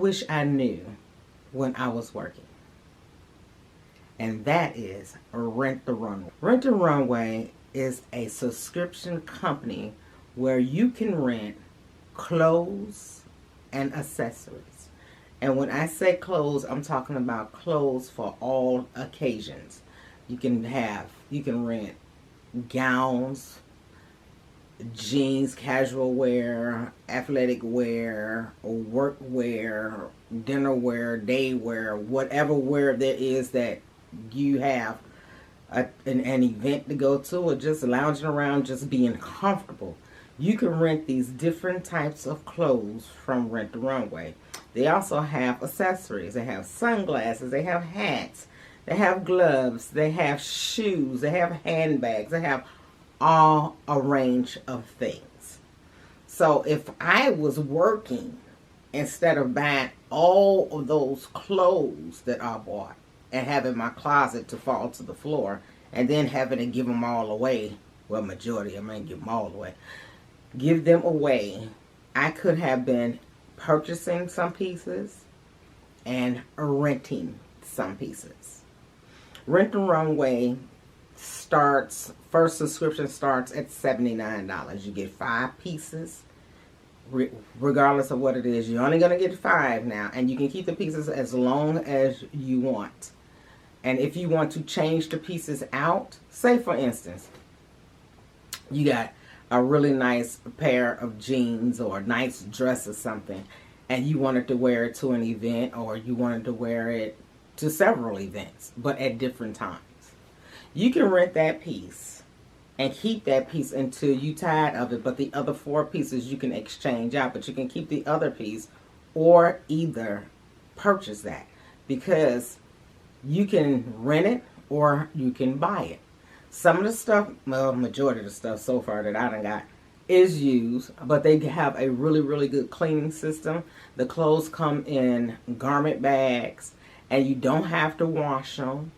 wish I knew when I was working. And that is Rent the Runway. Rent the Runway is a subscription company where you can rent clothes and accessories. And when I say clothes, I'm talking about clothes for all occasions. You can rent gowns, jeans, casual wear, athletic wear, work wear, dinner wear, day wear, whatever wear there is that you have an event to go to, or just lounging around, just being comfortable. You can rent these different types of clothes from Rent the Runway. They also have accessories. They have sunglasses. They have hats. They have gloves. They have shoes. They have handbags. They have all a range of things. So if I was working, instead of buying all of those clothes that I bought and having my closet to fall to the floor and then having to give them all away, well, majority, I mean, give them all away, give them away, I could have been purchasing some pieces and renting some pieces. Rent the Runway first subscription starts at $79. You get 5 pieces, regardless of what it is. You're only going to get 5 now, and you can keep the pieces as long as you want. And if you want to change the pieces out, say for instance, you got a really nice pair of jeans or a nice dress or something, and you wanted to wear it to an event, or you wanted to wear it to several events, but at different times. You can rent that piece and keep that piece until you're tired of it, but the other 4 pieces you can exchange out, but you can keep the other piece or either purchase that, because you can rent it or you can buy it. Some of the stuff, well, majority of the stuff so far that I done got is used, but they have a really, really good cleaning system. The clothes come in garment bags, and you don't have to wash them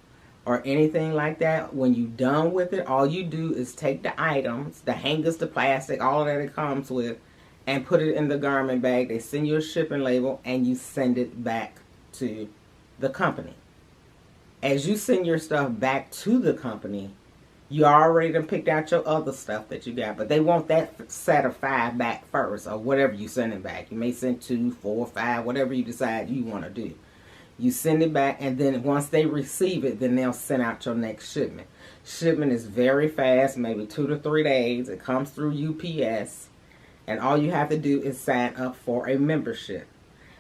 or anything like that. When you're done with it, all you do is take the items, the hangers, the plastic, all of that it comes with, and put it in the garment bag. They send you a shipping label, and you send it back to the company. As you send your stuff back to the company, you already done picked out your other stuff that you got, but they want that set of 5 back first, or whatever you send it back. You may send 2, 4, 5, whatever you decide you want to do. You send it back, and then once they receive it, then they'll send out your next shipment. Shipment is very fast, maybe 2 to 3 days. It comes through UPS, and all you have to do is sign up for a membership.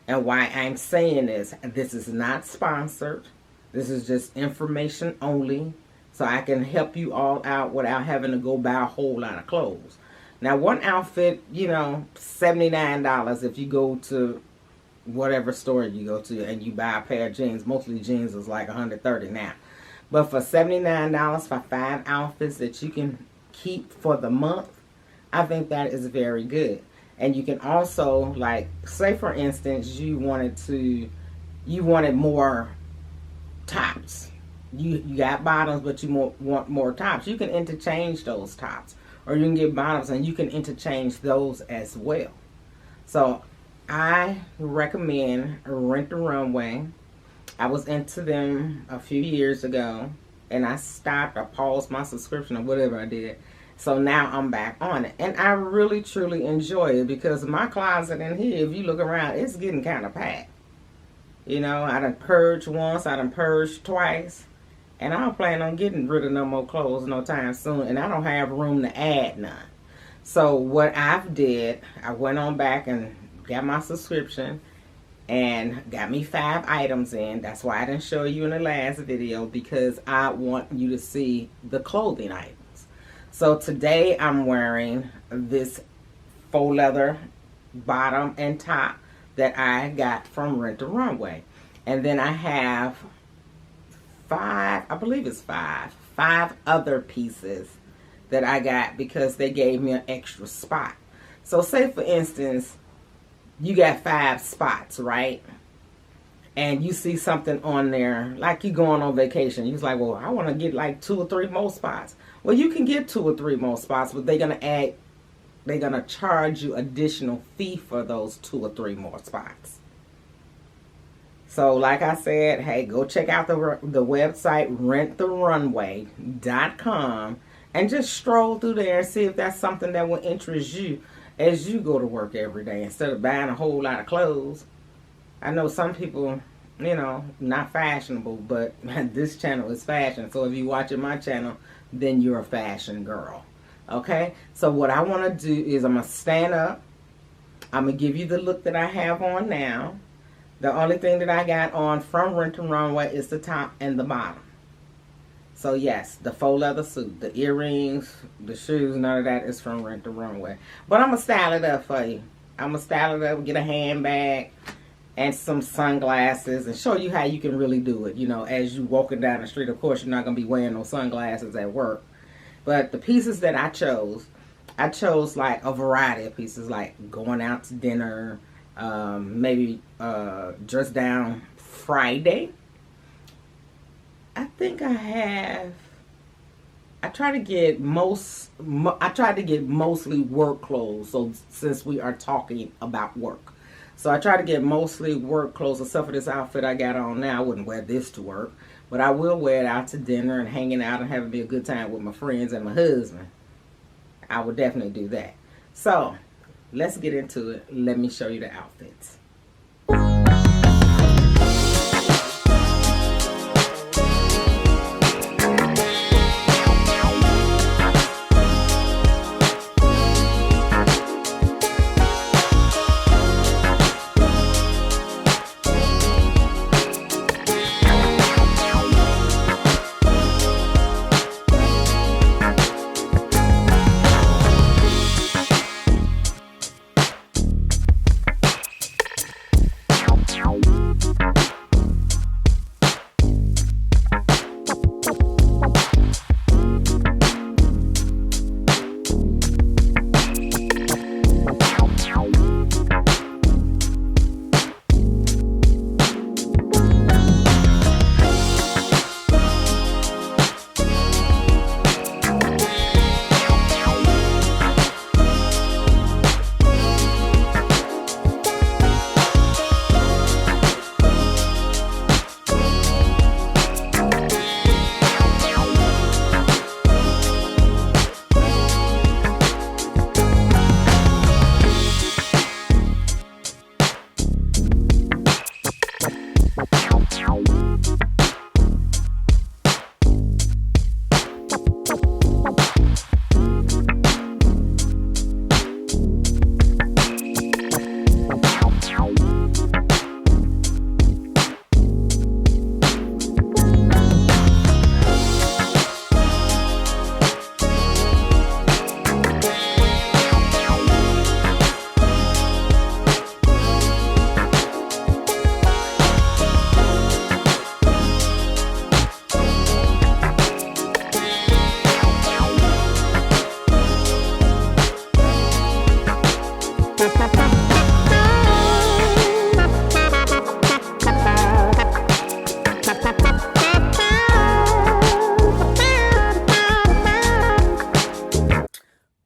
And why I'm saying this is not sponsored. This is just information only, so I can help you all out without having to go buy a whole lot of clothes. Now, one outfit, $79 if you go to whatever store you go to and you buy a pair of jeans. Mostly jeans is like $130 now. But for $79 for 5 outfits that you can keep for the month, I think that is very good. And you can also, like, say for instance, you wanted more tops. You got bottoms, but you want more tops. You can interchange those tops. Or you can get bottoms and you can interchange those as well. So I recommend Rent the Runway. I was into them a few years ago, and I stopped. I paused my subscription or whatever I did. So now I'm back on it. And I really, truly enjoy it, because my closet in here, if you look around, it's getting kind of packed. I done purged once, I done purged twice. And I don't plan on getting rid of no more clothes no time soon. And I don't have room to add none. So what I've did, I went on back and got my subscription and got me 5 items in. That's why I didn't show you in the last video, because I want you to see the clothing items. So today I'm wearing this faux leather bottom and top that I got from Rent the Runway. And then I have 5, I believe it's 5 other pieces that I got because they gave me an extra spot. So say for instance, you got 5 spots, right? And you see something on there, like you going on vacation. You're like, well, I want to get like 2 or 3 more spots. Well, you can get 2 or 3 more spots, but they're going to charge you additional fee for those 2 or 3 more spots. So, like I said, hey, go check out the website renttherunway.com and just stroll through there and see if that's something that will interest you as you go to work every day instead of buying a whole lot of clothes. I know some people, not fashionable, but this channel is fashion. So if you're watching my channel, then you're a fashion girl. Okay? So what I want to do is I'm going to stand up. I'm going to give you the look that I have on now. The only thing that I got on from Rent the Runway is the top and the bottom. So yes, the faux leather suit, the earrings, the shoes, none of that is from Rent the Runway. But I'm going to style it up for you. I'm going to style it up, get a handbag and some sunglasses and show you how you can really do it. As you walking down the street, of course, you're not going to be wearing no sunglasses at work. But the pieces that I chose like a variety of pieces, like going out to dinner, maybe dress down Friday. I think I tried to get mostly work clothes. So since we are talking about work, so I try to get mostly work clothes. Except for this outfit I got on now, I wouldn't wear this to work, but I will wear it out to dinner and hanging out and having me a good time with my friends and my husband. I would definitely do that. So let's get into it. Let me show you the outfits.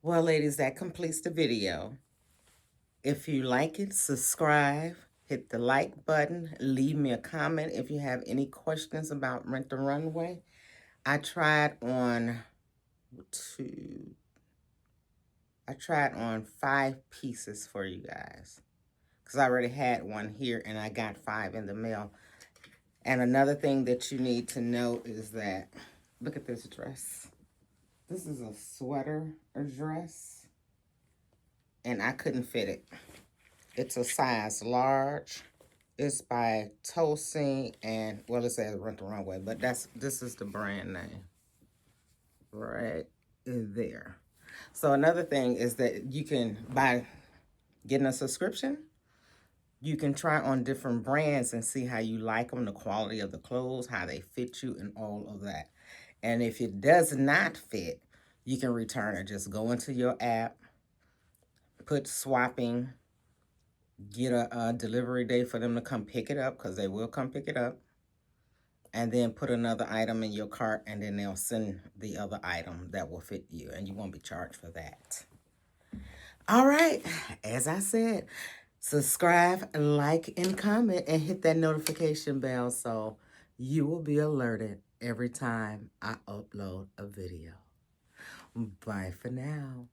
Well, ladies, that completes the video. If you like it, subscribe, hit the like button, leave me a comment if you have any questions about Rent the Runway. I tried on 5 pieces for you guys because I already had one here and I got 5 in the mail. And another thing that you need to know is that, look at this dress. This is a sweater dress, and I couldn't fit it. It's a size large. It's by Thompson, and, well, it says Rent the Runway, but this is the brand name right there. So another thing is that you can, by getting a subscription, you can try on different brands and see how you like them, the quality of the clothes, how they fit you, and all of that. And if it does not fit, you can return it. Just go into your app, put swapping, get a delivery date for them to come pick it up, because they will come pick it up, and then put another item in your cart, and then they'll send the other item that will fit you, and you won't be charged for that. All right, as I said, Subscribe, like, and comment, and hit that notification bell so you will be alerted every time I upload a video. Bye for now.